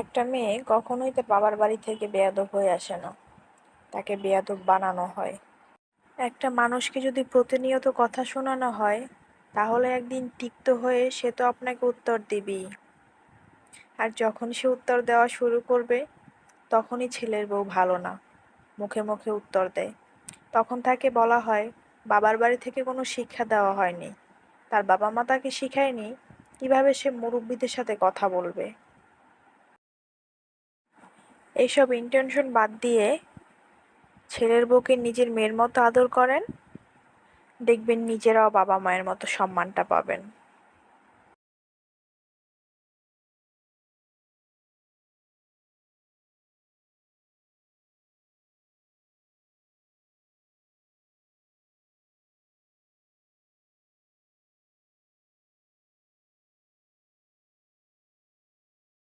একটা মেয়ে কখনোই তার বাবার বাড়ি থেকে বেয়াদব হয়ে আসে না, তাকে বেয়াদব বানানো হয়। একটা মানুষকে যদি প্রতিনিয়ত কথা শোনানো হয়, তাহলে একদিন তিক্ত হয়ে সে তো আপনাকে উত্তর দিবেই। আর যখন সে উত্তর দেওয়া শুরু করবে, তখনই ছেলের বউ ভালো না, মুখে মুখে উত্তর দেয়। তখন তাকে বলা হয় বাবার বাড়ি থেকে কোনো শিক্ষা দেওয়া হয়নি, তার বাবা মা তাকে শিখায়নি কিভাবে সে মুরব্বিদের সাথে কথা বলবে। এইসব ইন্টেনশন বাদ দিয়ে ছেলের বউকে নিজের মেয়ের মতো আদর করেন, দেখবেন নিজেরাও বাবা মায়ের মতো সম্মানটা পাবেন।